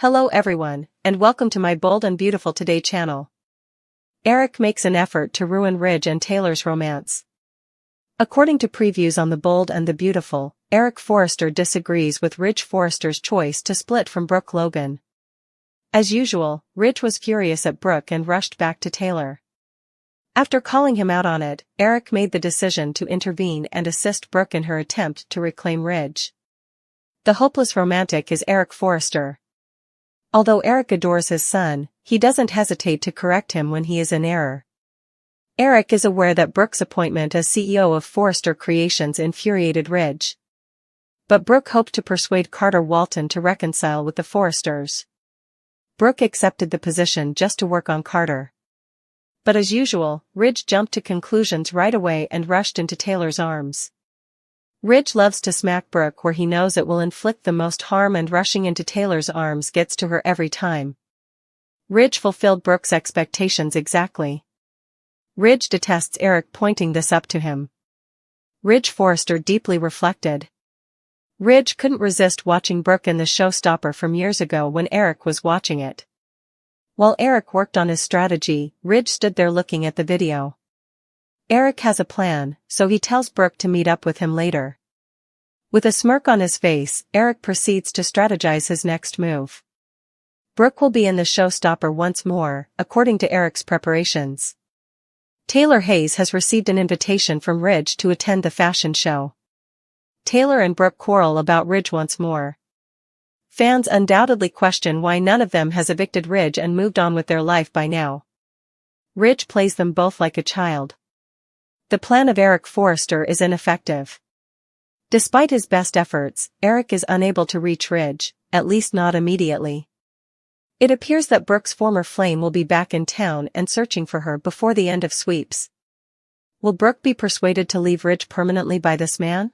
Hello everyone, and welcome to my Bold and Beautiful Today channel. Eric makes an effort to ruin Ridge and Taylor's romance. According to previews on The Bold and the Beautiful, Eric Forrester disagrees with Ridge Forrester's choice to split from Brooke Logan. As usual, Ridge was furious at Brooke and rushed back to Taylor. After calling him out on it, Eric made the decision to intervene and assist Brooke in her attempt to reclaim Ridge. The hopeless romantic is Eric Forrester. Although Eric adores his son, he doesn't hesitate to correct him when he is in error. Eric is aware that Brooke's appointment as CEO of Forrester Creations infuriated Ridge. But Brooke hoped to persuade Carter Walton to reconcile with the Forresters. Brooke accepted the position just to work on Carter. But as usual, Ridge jumped to conclusions right away and rushed into Taylor's arms. Ridge loves to smack Brooke where he knows it will inflict the most harm, and rushing into Taylor's arms gets to her every time. Ridge fulfilled Brooke's expectations exactly. Ridge detests Eric pointing this up to him. Ridge Forrester deeply reflected. Ridge couldn't resist watching Brooke in the showstopper from years ago when Eric was watching it. While Eric worked on his strategy, Ridge stood there looking at the video. Eric has a plan, so he tells Brooke to meet up with him later. With a smirk on his face, Eric proceeds to strategize his next move. Brooke will be in the showstopper once more, according to Eric's preparations. Taylor Hayes has received an invitation from Ridge to attend the fashion show. Taylor and Brooke quarrel about Ridge once more. Fans undoubtedly question why none of them has evicted Ridge and moved on with their life by now. Ridge plays them both like a child. The plan of Eric Forrester is ineffective. Despite his best efforts, Eric is unable to reach Ridge, at least not immediately. It appears that Brooke's former flame will be back in town and searching for her before the end of sweeps. Will Brooke be persuaded to leave Ridge permanently by this man?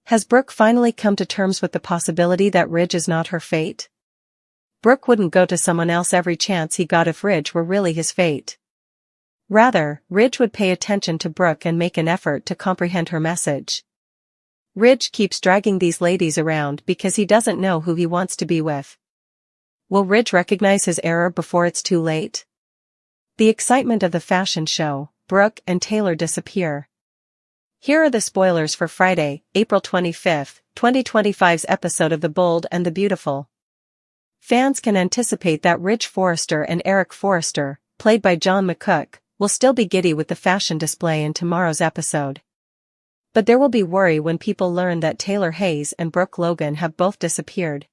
Has Brooke finally come to terms with the possibility that Ridge is not her fate? Brooke wouldn't go to someone else every chance he got if Ridge were really his fate. Rather, Ridge would pay attention to Brooke and make an effort to comprehend her message. Ridge keeps dragging these ladies around because he doesn't know who he wants to be with. Will Ridge recognize his error before it's too late? The excitement of the fashion show, Brooke and Taylor disappear. Here are the spoilers for Friday, April 25, 2025's episode of The Bold and the Beautiful. Fans can anticipate that Ridge Forrester and Eric Forrester, played by John McCook, will still be giddy with the fashion display in tomorrow's episode. But there will be worry when people learn that Taylor Hayes and Brooke Logan have both disappeared.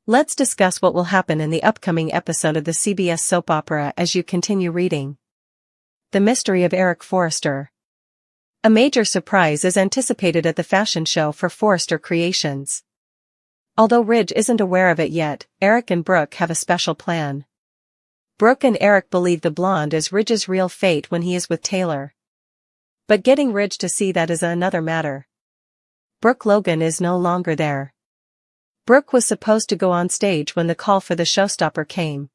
Let's discuss what will happen in the upcoming episode of the CBS soap opera as you continue reading. The mystery of Eric Forrester. A major surprise is anticipated at the fashion show for Forrester Creations. Although Ridge isn't aware of it yet, Eric and Brooke have a special plan. Brooke and Eric believe the blonde is Ridge's real fate when he is with Taylor. But getting Ridge to see that is another matter. Brooke Logan is no longer there. Brooke was supposed to go on stage when the call for the showstopper came.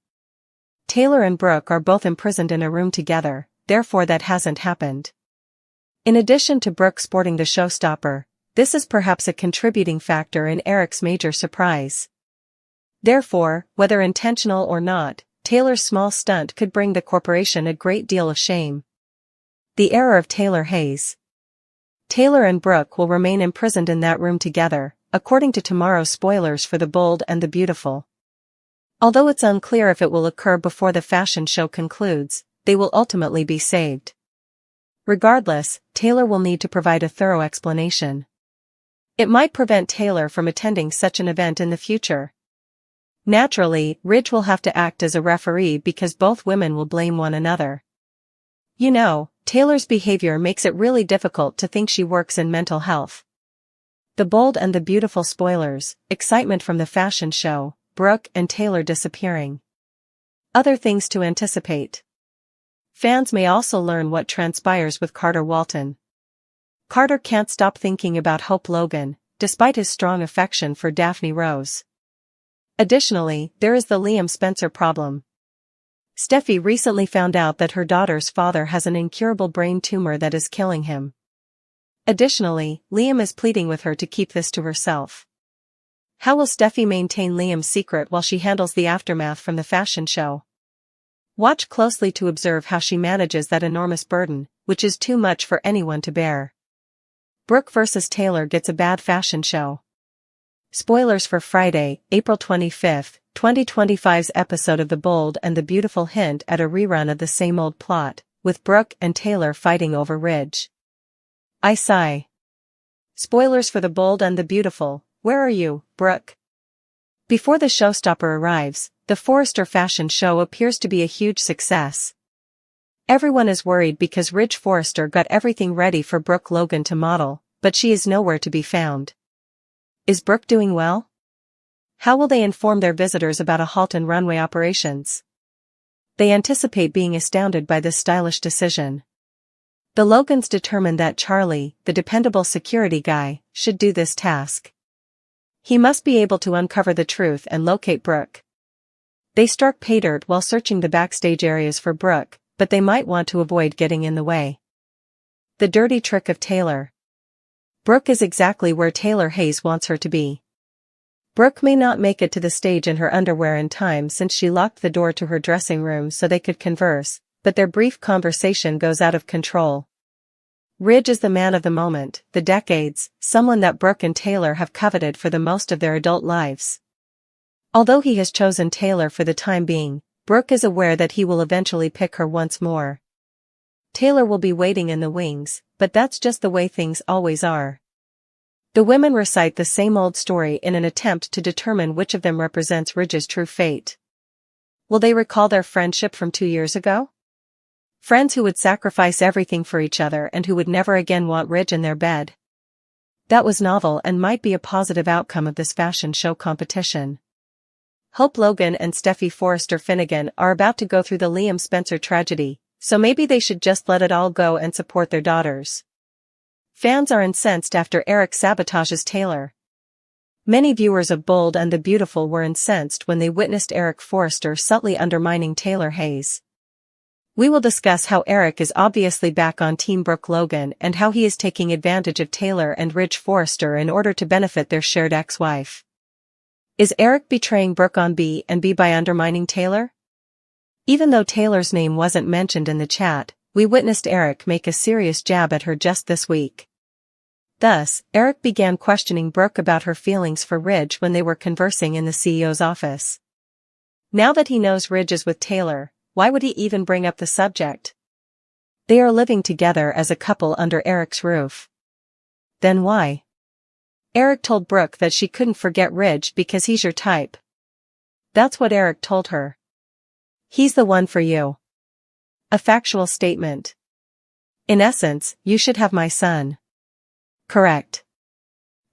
Taylor and Brooke are both imprisoned in a room together, therefore that hasn't happened. In addition to Brooke sporting the showstopper, this is perhaps a contributing factor in Eric's major surprise. Therefore, whether intentional or not, Taylor's small stunt could bring the corporation a great deal of shame. The error of Taylor Hayes. Taylor and Brooke will remain imprisoned in that room together, according to tomorrow's spoilers for The Bold and the Beautiful. Although it's unclear if it will occur before the fashion show concludes, they will ultimately be saved. Regardless, Taylor will need to provide a thorough explanation. It might prevent Taylor from attending such an event in the future. Naturally, Ridge will have to act as a referee because both women will blame one another. You know, Taylor's behavior makes it really difficult to think she works in mental health. The Bold and the Beautiful spoilers, excitement from the fashion show, Brooke and Taylor disappearing. Other things to anticipate. Fans may also learn what transpires with Carter Walton. Carter can't stop thinking about Hope Logan, despite his strong affection for Daphne Rose. Additionally, there is the Liam Spencer problem. Steffi recently found out that her daughter's father has an incurable brain tumor that is killing him. Additionally, Liam is pleading with her to keep this to herself. How will Steffi maintain Liam's secret while she handles the aftermath from the fashion show? Watch closely to observe how she manages that enormous burden, which is too much for anyone to bear. Brooke vs. Taylor gets a bad fashion show. Spoilers for Friday, April 25, 2025's episode of The Bold and the Beautiful hint at a rerun of the same old plot, with Brooke and Taylor fighting over Ridge. I sigh. Spoilers for The Bold and the Beautiful, where are you, Brooke? Before the showstopper arrives, the Forrester fashion show appears to be a huge success. Everyone is worried because Ridge Forrester got everything ready for Brooke Logan to model, but she is nowhere to be found. Is Brooke doing well? How will they inform their visitors about a halt in runway operations? They anticipate being astounded by this stylish decision. The Logans determine that Charlie, the dependable security guy, should do this task. He must be able to uncover the truth and locate Brooke. They struck pay dirt while searching the backstage areas for Brooke, but they might want to avoid getting in the way. The dirty trick of Taylor. Brooke is exactly where Taylor Hayes wants her to be. Brooke may not make it to the stage in her underwear in time since she locked the door to her dressing room so they could converse, but their brief conversation goes out of control. Ridge is the man of the moment, the decades, someone that Brooke and Taylor have coveted for the most of their adult lives. Although he has chosen Taylor for the time being, Brooke is aware that he will eventually pick her once more. Taylor will be waiting in the wings, but that's just the way things always are. The women recite the same old story in an attempt to determine which of them represents Ridge's true fate. Will they recall their friendship from 2 years ago? Friends who would sacrifice everything for each other and who would never again want Ridge in their bed. That was novel and might be a positive outcome of this fashion show competition. Hope Logan and Steffi Forrester Finnegan are about to go through the Liam Spencer tragedy, so maybe they should just let it all go and support their daughters. Fans are incensed after Eric sabotages Taylor. Many viewers of Bold and the Beautiful were incensed when they witnessed Eric Forrester subtly undermining Taylor Hayes. We will discuss how Eric is obviously back on Team Brooke Logan and how he is taking advantage of Taylor and Ridge Forrester in order to benefit their shared ex-wife. Is Eric betraying Brooke on B&B by undermining Taylor? Even though Taylor's name wasn't mentioned in the chat, we witnessed Eric make a serious jab at her just this week. Thus, Eric began questioning Brooke about her feelings for Ridge when they were conversing in the CEO's office. Now that he knows Ridge is with Taylor, why would he even bring up the subject? They are living together as a couple under Eric's roof. Then why? Eric told Brooke that she couldn't forget Ridge because he's your type. That's what Eric told her. He's the one for you. A factual statement. In essence, you should have my son. Correct.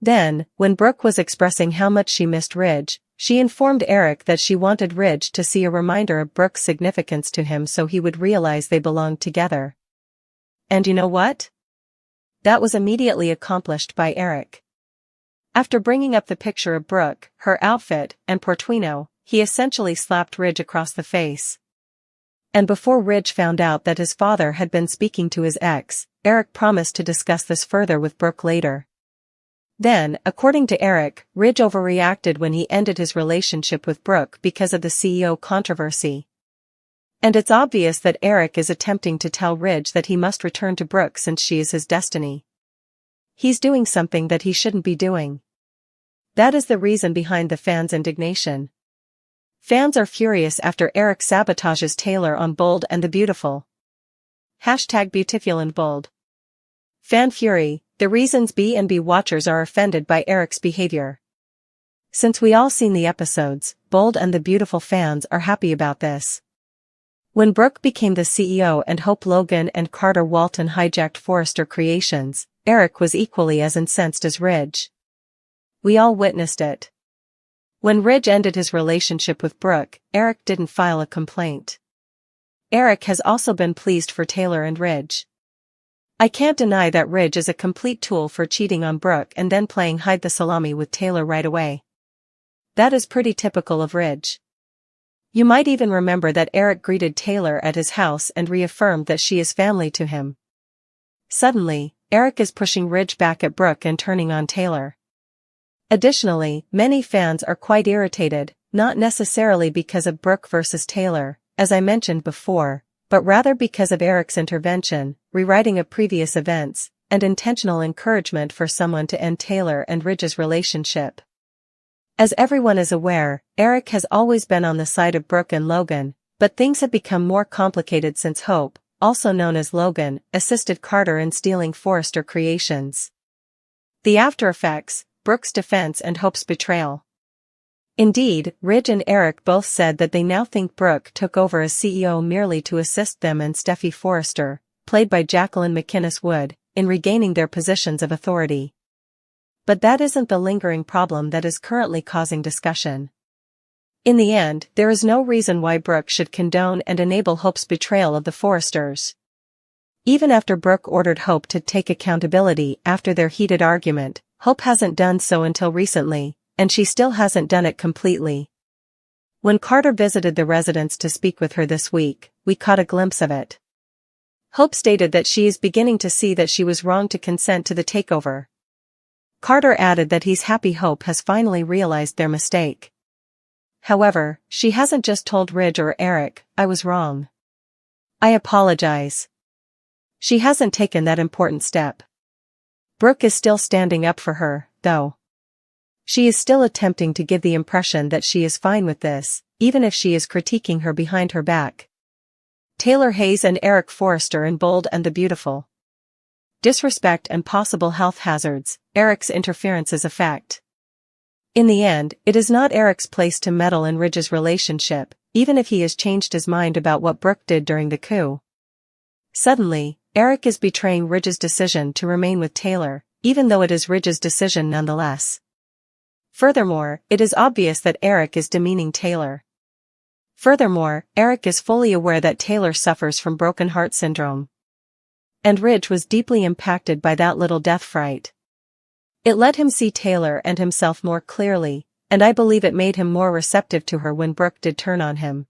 Then, when Brooke was expressing how much she missed Ridge, she informed Eric that she wanted Ridge to see a reminder of Brooke's significance to him so he would realize they belonged together. And you know what? That was immediately accomplished by Eric. After bringing up the picture of Brooke, her outfit, and Portofino, he essentially slapped Ridge across the face. And before Ridge found out that his father had been speaking to his ex, Eric promised to discuss this further with Brooke later. Then, according to Eric, Ridge overreacted when he ended his relationship with Brooke because of the CEO controversy. And it's obvious that Eric is attempting to tell Ridge that he must return to Brooke since she is his destiny. He's doing something that he shouldn't be doing. That is the reason behind the fans' indignation. Fans are furious after Eric sabotages Taylor on Bold and the Beautiful. #Beautiful and Bold. Fan fury, the reasons B&B watchers are offended by Eric's behavior. Since we all seen the episodes, Bold and the Beautiful fans are happy about this. When Brooke became the CEO and Hope Logan and Carter Walton hijacked Forrester Creations, Eric was equally as incensed as Ridge. We all witnessed it. When Ridge ended his relationship with Brooke, Eric didn't file a complaint. Eric has also been pleased for Taylor and Ridge. I can't deny that Ridge is a complete tool for cheating on Brooke and then playing hide the salami with Taylor right away. That is pretty typical of Ridge. You might even remember that Eric greeted Taylor at his house and reaffirmed that she is family to him. Suddenly, Eric is pushing Ridge back at Brooke and turning on Taylor. Additionally, many fans are quite irritated, not necessarily because of Brooke versus Taylor, as I mentioned before, but rather because of Eric's intervention, rewriting of previous events, and intentional encouragement for someone to end Taylor and Ridge's relationship. As everyone is aware, Eric has always been on the side of Brooke and Logan, but things have become more complicated since Hope, also known as Logan, assisted Carter in stealing Forrester creations. The after effects, Brooke's defense and Hope's betrayal. Indeed, Ridge and Eric both said that they now think Brooke took over as CEO merely to assist them and Steffi Forrester, played by Jacqueline McInnes Wood, in regaining their positions of authority. But that isn't the lingering problem that is currently causing discussion. In the end, there is no reason why Brooke should condone and enable Hope's betrayal of the Forresters. Even after Brooke ordered Hope to take accountability after their heated argument, Hope hasn't done so until recently, and she still hasn't done it completely. When Carter visited the residence to speak with her this week, we caught a glimpse of it. Hope stated that she is beginning to see that she was wrong to consent to the takeover. Carter added that he's happy Hope has finally realized their mistake. However, she hasn't just told Ridge or Eric, "I was wrong. I apologize." She hasn't taken that important step. Brooke is still standing up for her, though. She is still attempting to give the impression that she is fine with this, even if she is critiquing her behind her back. Taylor Hayes and Eric Forrester in Bold and the Beautiful. Disrespect and possible health hazards, Eric's interference's effect. In the end, it is not Eric's place to meddle in Ridge's relationship, even if he has changed his mind about what Brooke did during the coup. Suddenly, Eric is betraying Ridge's decision to remain with Taylor, even though it is Ridge's decision nonetheless. Furthermore, it is obvious that Eric is demeaning Taylor. Furthermore, Eric is fully aware that Taylor suffers from broken heart syndrome. And Ridge was deeply impacted by that little death fright. It let him see Taylor and himself more clearly, and I believe it made him more receptive to her when Brooke did turn on him.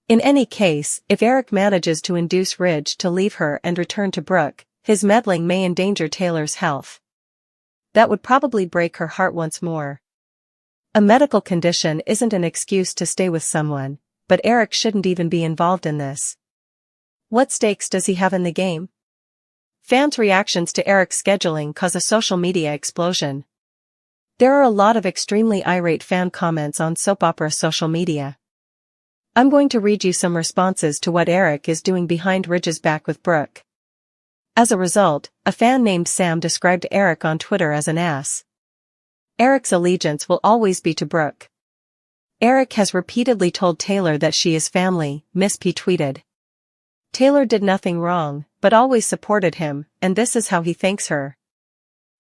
In any case, if Eric manages to induce Ridge to leave her and return to Brooke, his meddling may endanger Taylor's health. That would probably break her heart once more. A medical condition isn't an excuse to stay with someone, but Eric shouldn't even be involved in this. What stakes does he have in the game? Fans' reactions to Eric's scheduling cause a social media explosion. There are a lot of extremely irate fan comments on soap opera social media. I'm going to read you some responses to what Eric is doing behind Ridge's back with Brooke. As a result, a fan named Sam described Eric on Twitter as an ass. Eric's allegiance will always be to Brooke. Eric has repeatedly told Taylor that she is family, Miss P tweeted. Taylor did nothing wrong, but always supported him, and this is how he thanks her.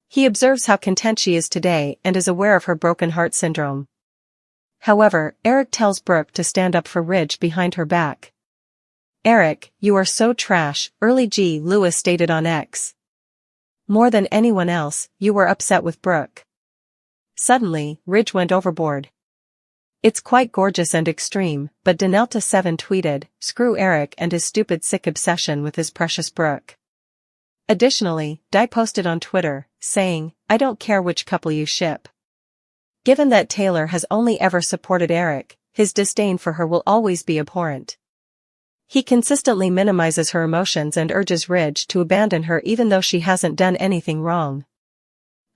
He observes how content she is today and is aware of her broken heart syndrome. However, Eric tells Brooke to stand up for Ridge behind her back. Eric, you are so trash, Early G. Lewis stated on X. More than anyone else, you were upset with Brooke. Suddenly, Ridge went overboard. It's quite gorgeous and extreme, but Denelta7 tweeted, screw Eric and his stupid sick obsession with his precious Brooke. Additionally, Di posted on Twitter, saying, I don't care which couple you ship. Given that Taylor has only ever supported Eric, his disdain for her will always be abhorrent. He consistently minimizes her emotions and urges Ridge to abandon her even though she hasn't done anything wrong.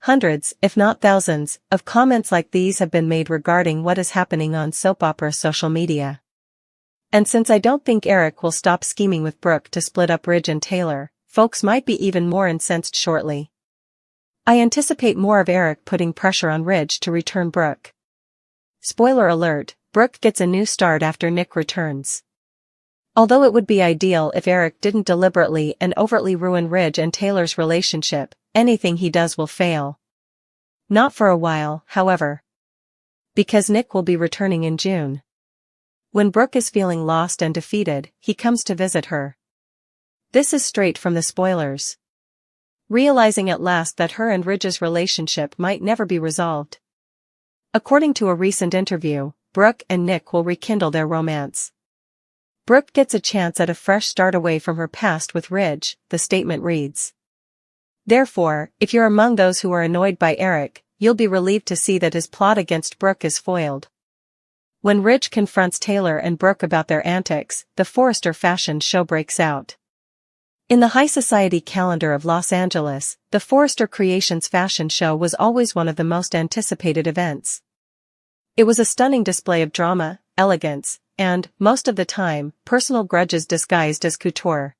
Hundreds, if not thousands, of comments like these have been made regarding what is happening on soap opera social media. And since I don't think Eric will stop scheming with Brooke to split up Ridge and Taylor, folks might be even more incensed shortly. I anticipate more of Eric putting pressure on Ridge to return Brooke. Spoiler alert, Brooke gets a new start after Nick returns. Although it would be ideal if Eric didn't deliberately and overtly ruin Ridge and Taylor's relationship, anything he does will fail. Not for a while, however. Because Nick will be returning in June. When Brooke is feeling lost and defeated, he comes to visit her. This is straight from the spoilers. Realizing at last that her and Ridge's relationship might never be resolved. According to a recent interview, Brooke and Nick will rekindle their romance. Brooke gets a chance at a fresh start away from her past with Ridge, the statement reads. Therefore, if you're among those who are annoyed by Eric, you'll be relieved to see that his plot against Brooke is foiled. When Ridge confronts Taylor and Brooke about their antics, the Forrester fashion show breaks out. In the high society calendar of Los Angeles, the Forrester Creations fashion show was always one of the most anticipated events. It was a stunning display of drama, elegance, and, most of the time, personal grudges disguised as couture.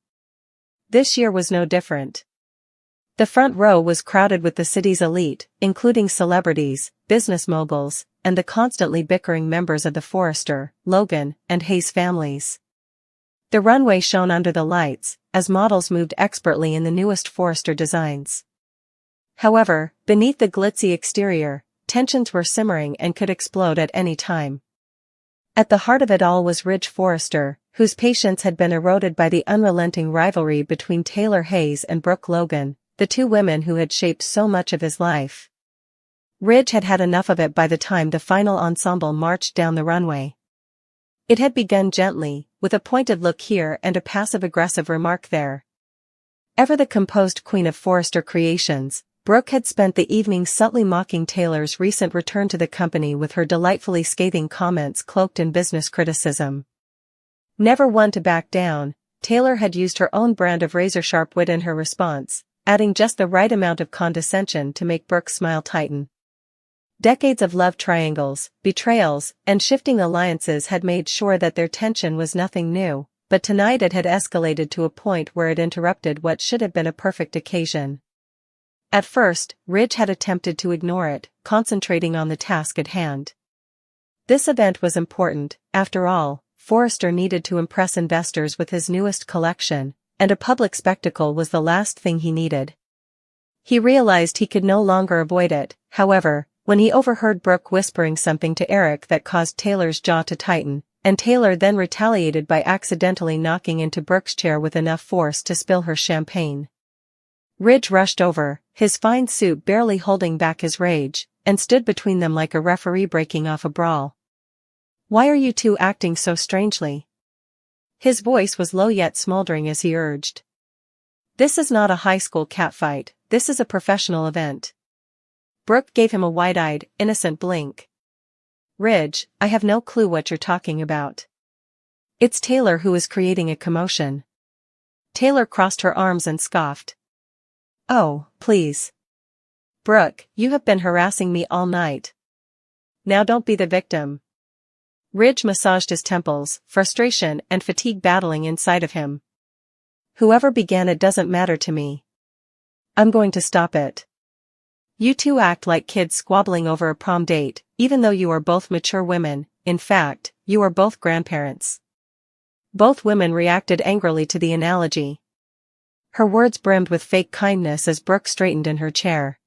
This year was no different. The front row was crowded with the city's elite, including celebrities, business moguls, and the constantly bickering members of the Forrester, Logan, and Hayes families. The runway shone under the lights, as models moved expertly in the newest Forrester designs. However, beneath the glitzy exterior, tensions were simmering and could explode at any time. At the heart of it all was Ridge Forrester, whose patience had been eroded by the unrelenting rivalry between Taylor Hayes and Brooke Logan, the two women who had shaped so much of his life. Ridge had had enough of it by the time the final ensemble marched down the runway. It had begun gently, with a pointed look here and a passive-aggressive remark there. Ever the composed queen of Forrester Creations, Brooke had spent the evening subtly mocking Taylor's recent return to the company with her delightfully scathing comments cloaked in business criticism. Never one to back down, Taylor had used her own brand of razor-sharp wit in her response, adding just the right amount of condescension to make Brooke's smile tighten. Decades of love triangles, betrayals, and shifting alliances had made sure that their tension was nothing new, but tonight it had escalated to a point where it interrupted what should have been a perfect occasion. At first, Ridge had attempted to ignore it, concentrating on the task at hand. This event was important, after all. Forrester needed to impress investors with his newest collection, and a public spectacle was the last thing he needed. He realized he could no longer avoid it, however, when he overheard Brooke whispering something to Eric that caused Taylor's jaw to tighten, and Taylor then retaliated by accidentally knocking into Brooke's chair with enough force to spill her champagne. Ridge rushed over, his fine suit barely holding back his rage, and stood between them like a referee breaking off a brawl. "Why are you two acting so strangely?" His voice was low yet smoldering as he urged. "This is not a high school catfight, this is a professional event." Brooke gave him a wide-eyed, innocent blink. "Ridge, I have no clue what you're talking about." "It's Taylor who is creating a commotion." Taylor crossed her arms and scoffed. "Oh, please. Brooke, you have been harassing me all night. Now don't be the victim." Ridge massaged his temples, frustration and fatigue battling inside of him. "Whoever began it doesn't matter to me. I'm going to stop it. You two act like kids squabbling over a prom date, even though you are both mature women. In fact, you are both grandparents." Both women reacted angrily to the analogy. Her words brimmed with fake kindness as Brooke straightened in her chair.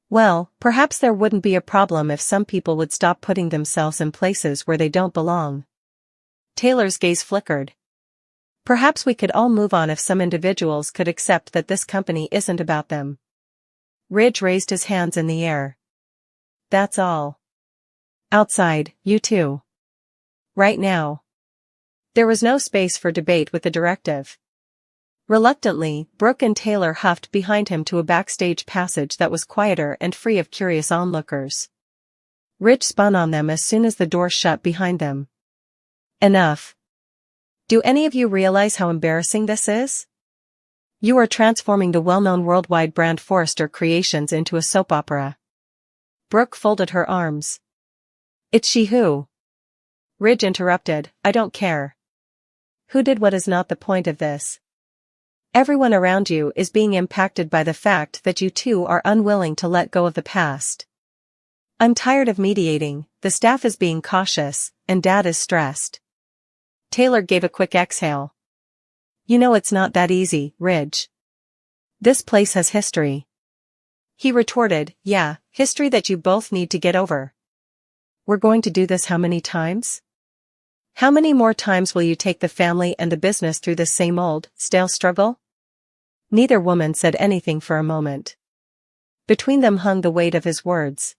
"Well, perhaps there wouldn't be a problem if some people would stop putting themselves in places where they don't belong." Taylor's gaze flickered. "Perhaps we could all move on if some individuals could accept that this company isn't about them." Ridge raised his hands in the air. "That's all. Outside, you two. Right now." There was no space for debate with the directive. Reluctantly, Brooke and Taylor huffed behind him to a backstage passage that was quieter and free of curious onlookers. Ridge spun on them as soon as the door shut behind them. "Enough. Do any of you realize how embarrassing this is? You are transforming the well-known worldwide brand Forrester Creations into a soap opera." Brooke folded her arms. "It's she who." Ridge interrupted, "I don't care. Who did what is not the point of this. Everyone around you is being impacted by the fact that you two are unwilling to let go of the past. I'm tired of mediating, the staff is being cautious, and Dad is stressed." Taylor gave a quick exhale. "You know it's not that easy, Ridge. This place has history." He retorted, "Yeah, history that you both need to get over. We're going to do this how many times? How many more times will you take the family and the business through this same old, stale struggle?" Neither woman said anything for a moment. Between them hung the weight of his words.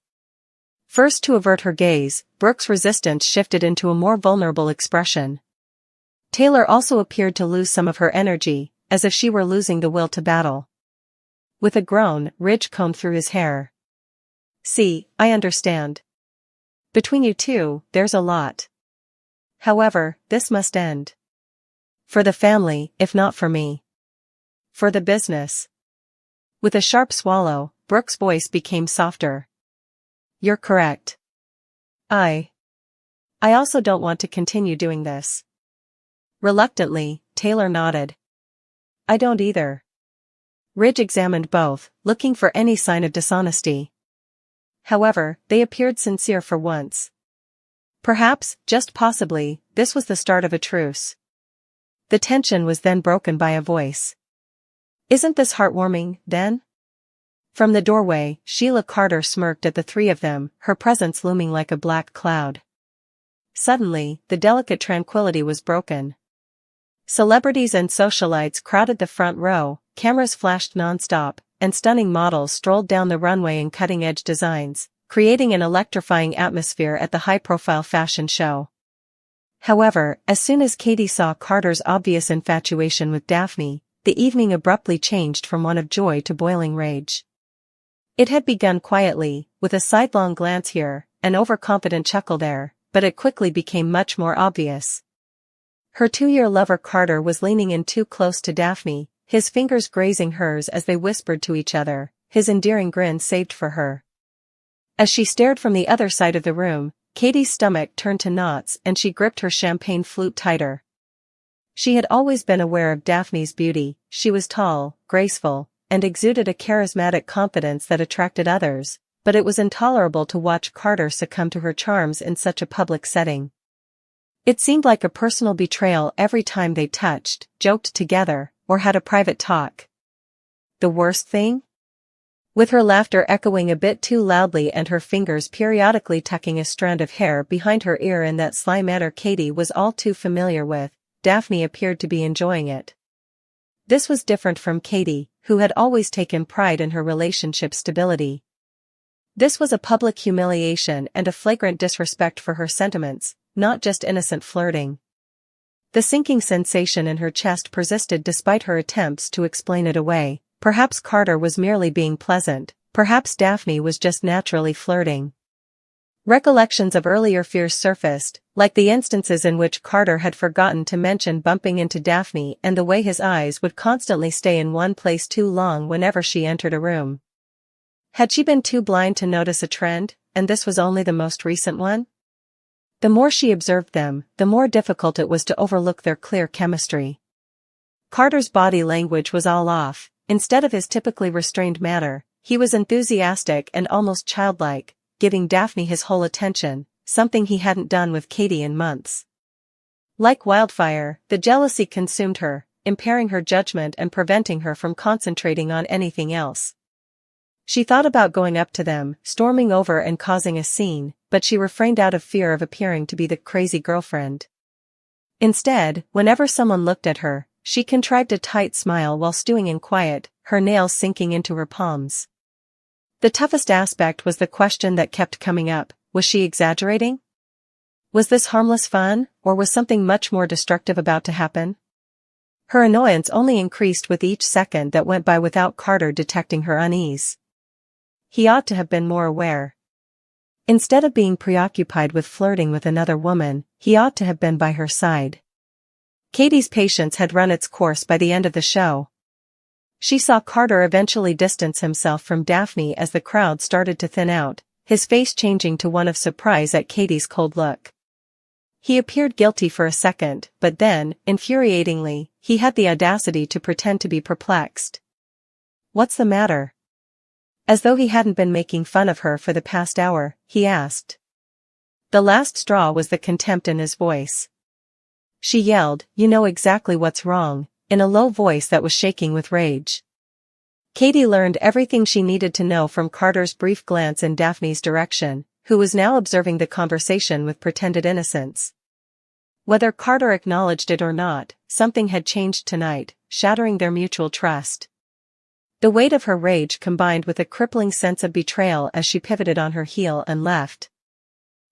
First to avert her gaze, Brooke's resistance shifted into a more vulnerable expression. Taylor also appeared to lose some of her energy, as if she were losing the will to battle. With a groan, Ridge combed through his hair. See, I understand. Between you two, there's a lot. However, this must end. For the family, if not for me. For the business. With a sharp swallow, Brooke's voice became softer. You're correct. I also don't want to continue doing this. Reluctantly, Taylor nodded. I don't either. Ridge examined both, looking for any sign of dishonesty. However, they appeared sincere for once. Perhaps, just possibly, this was the start of a truce. The tension was then broken by a voice. Isn't this heartwarming, then? From the doorway, Sheila Carter smirked at the three of them, her presence looming like a black cloud. Suddenly, the delicate tranquility was broken. Celebrities and socialites crowded the front row, cameras flashed non-stop, and stunning models strolled down the runway in cutting-edge designs, creating an electrifying atmosphere at the high-profile fashion show. However, as soon as Katie saw Carter's obvious infatuation with Daphne, the evening abruptly changed from one of joy to boiling rage. It had begun quietly, with a sidelong glance here, an overconfident chuckle there, but it quickly became much more obvious. Her 2-year lover Carter was leaning in too close to Daphne, his fingers grazing hers as they whispered to each other, his endearing grin saved for her. As she stared from the other side of the room, Katie's stomach turned to knots and she gripped her champagne flute tighter. She had always been aware of Daphne's beauty. She was tall, graceful, and exuded a charismatic confidence that attracted others, but it was intolerable to watch Carter succumb to her charms in such a public setting. It seemed like a personal betrayal every time they touched, joked together, or had a private talk. The worst thing? With her laughter echoing a bit too loudly and her fingers periodically tucking a strand of hair behind her ear in that sly manner Katie was all too familiar with, Daphne appeared to be enjoying it. This was different from Katie, who had always taken pride in her relationship stability. This was a public humiliation and a flagrant disrespect for her sentiments, not just innocent flirting. The sinking sensation in her chest persisted despite her attempts to explain it away. Perhaps Carter was merely being pleasant, perhaps Daphne was just naturally flirting. Recollections of earlier fears surfaced, like the instances in which Carter had forgotten to mention bumping into Daphne and the way his eyes would constantly stay in one place too long whenever she entered a room. Had she been too blind to notice a trend, and this was only the most recent one? The more she observed them, the more difficult it was to overlook their clear chemistry. Carter's body language was all off. Instead of his typically restrained manner, he was enthusiastic and almost childlike, giving Daphne his whole attention, something he hadn't done with Katie in months. Like wildfire, the jealousy consumed her, impairing her judgment and preventing her from concentrating on anything else. She thought about going up to them, storming over and causing a scene, but she refrained out of fear of appearing to be the crazy girlfriend. Instead, whenever someone looked at her, she contrived a tight smile while stewing in quiet, her nails sinking into her palms. The toughest aspect was the question that kept coming up: was she exaggerating? Was this harmless fun, or was something much more destructive about to happen? Her annoyance only increased with each second that went by without Carter detecting her unease. He ought to have been more aware. Instead of being preoccupied with flirting with another woman, he ought to have been by her side. Katie's patience had run its course by the end of the show. She saw Carter eventually distance himself from Daphne as the crowd started to thin out, his face changing to one of surprise at Katie's cold look. He appeared guilty for a second, but then, infuriatingly, he had the audacity to pretend to be perplexed. "What's the matter?" As though he hadn't been making fun of her for the past hour, he asked. The last straw was the contempt in his voice. She yelled, "You know exactly what's wrong," in a low voice that was shaking with rage. Katie learned everything she needed to know from Carter's brief glance in Daphne's direction, who was now observing the conversation with pretended innocence. Whether Carter acknowledged it or not, something had changed tonight, shattering their mutual trust. The weight of her rage combined with a crippling sense of betrayal as she pivoted on her heel and left.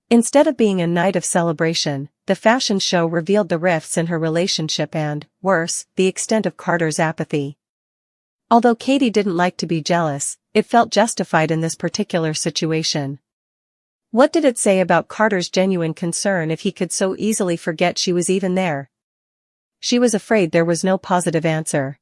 Instead of being a night of celebration, the fashion show revealed the rifts in her relationship and, worse, the extent of Carter's apathy. Although Katie didn't like to be jealous, it felt justified in this particular situation. What did it say about Carter's genuine concern if he could so easily forget she was even there? She was afraid there was no positive answer.